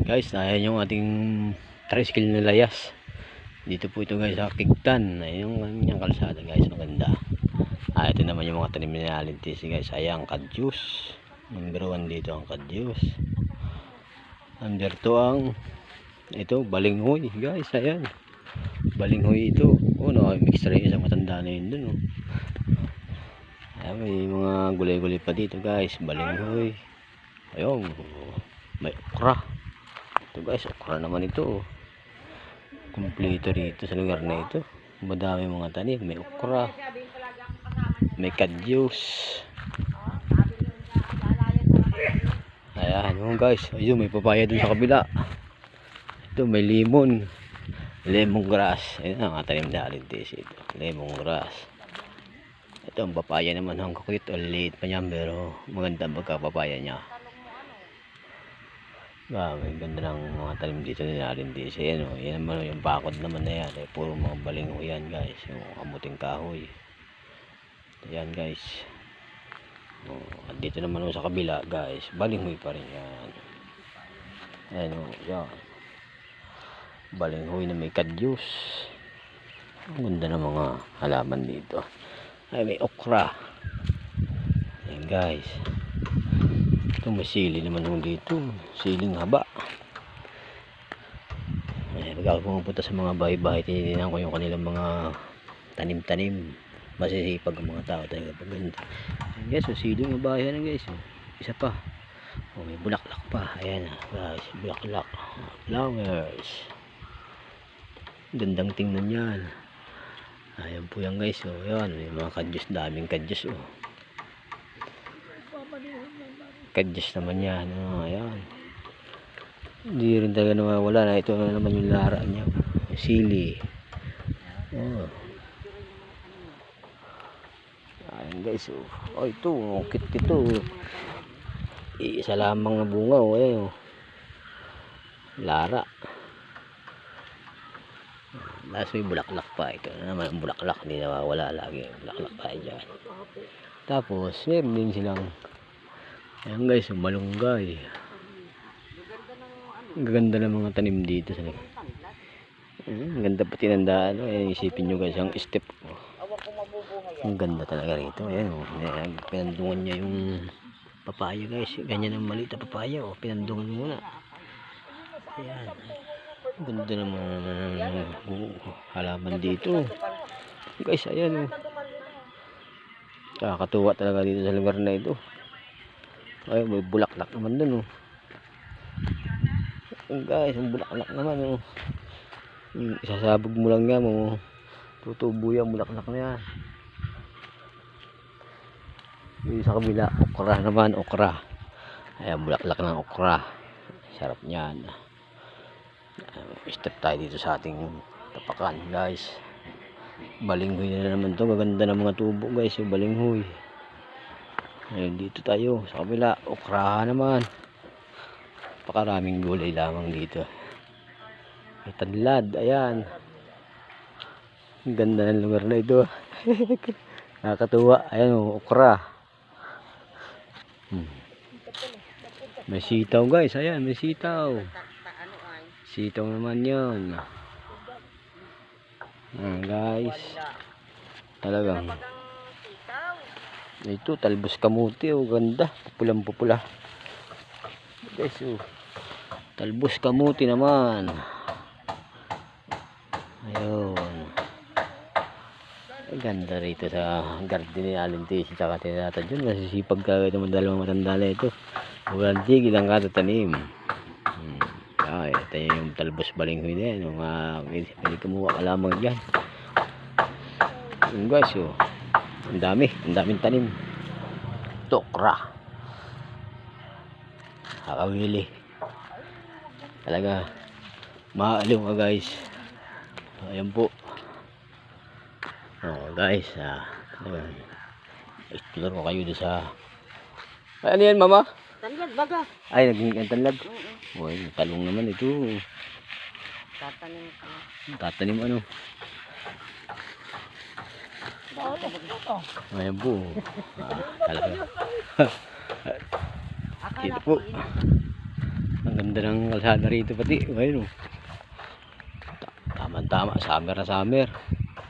Guys, ayan yung ating tricycle na layas. Dito po ito guys sa Kigtan. Ayan yung kanyang kalsada guys, maganda. Ito naman yung mga tanim na alintis guys. Ayan, kadyus. Number 1 dito ang kadyus. Number 2 ang ito, balinghoy guys. Ayan, balinghoy ito. Oh, mix rin isang matanda na yun dun. Oh. Ayan, may mga gulay-gulay pa dito guys. Balinghoy. Ayun, may okra. Ito guys, okra naman ito. Kumpleto rito sa lugar na ito. Madami mga tanim. May okra, may kadyus. Ayan yung guys. Ayun, may papaya dun sa kabila. Ito may limon, lemongrass. Ayan ang tanim na alintis ito, lemongrass. Ito ang papaya naman, hanggang kulit o liit pa niyan, pero maganda magkapapaya niya. May ganda ng mga tanim dito na alintis. Ayan o, yan naman yung bakod naman na yan. Puro mga balinghoy yan guys, yung kamuting kahoy. Ayan guys. At dito naman sa kabila guys, balinghoy pa rin yan. Ayan o, yan. Balinghoy na may kadyus. Ang ganda ng mga halaman dito. Ay, may okra. Ayan guys. Ito may sili naman dito. Siling haba. Ayan, pag ako pumunta sa mga bahay-bahay, tinitingnan ko yung kanilang mga tanim-tanim. Masisipag ang mga tao talaga pag ganito. Ayan guys, siling haba yan guys. Isa pa. May bulaklak pa. Ayan guys, bulaklak. Flowers. Gandang tingnan yan. Ayan po yan guys. Ayan, may mga kadyus, daming kadyus. Kadyus naman yan. Ayan. Hindi rin talaga nawawala na. Ito na naman yung lara niya. Sili. Ayan guys. Ito. Kit ito. Isa lamang na bunga. Ayan. Lara. Tapos may bulaklak pa. Ito na naman ang bulaklak. Hindi nawawala lagi. Bulaklak pa dyan. Tapos meron din silang ayan guys, malunggay. Ang ganda ng mga tanim dito sa ang ganda pati ng daan. Ayan, isipin nyo guys ang step. Ang ganda talaga rito. Ayan, pinandungan niya yung papaya guys. Ganyan ang maliit na papaya. Pinandungan muna. Ayan. Ang ganda naman ng halaman dito guys. Ayan, kakatuwa talaga dito sa lugar na ito. Ay, may bulaklak naman dun. Guys, ang bulaklak naman. Isasabog mo lang yan. Tutubo yung bulaklak na yan. Dito sa kabila, okra naman, okra. Ayan, bulaklak ng okra. Sarap niyan. Step tayo dito sa ating tapakan guys. Balinghoy na naman to. Gaganda ng mga tubo guys, yung balinghoy. Ayun, dito tayo sa kabila, okra naman. Pakaraming gulay lamang dito. May tanlad, ayan. Ang ganda ng lugar na ito. Nakakatuwa. Ayan o, okra. May sitaw guys, ayan, may sitaw. Sitaw naman yun. Guys, talagang ito, talbos kamuti. Ganda, pupulang-pupula guys. Talbos kamuti naman. Ayun, ganda rito sa garden ni alintis. Tsaka tinatad yun, masisipag ka ito. Dalawang matanda na ito. Walang tigil ang katatanim. Ito yung talbos balinghoy na yan. Pwede kumuha ka lamang dyan. Yun guys, ang daming tanim. Okra, kakawili talaga, maaliw ka guys. Ayan po. Guys, explore ko kayo doon sa ano yan mama? Tanlad baga. Ay, naging tanlad. Talong naman ito. Tatanim ano? Ayan po. Talaga. Dito po. Ang ganda ng kalsada rito pati. Ayun oh. Tama-tama, summer na summer.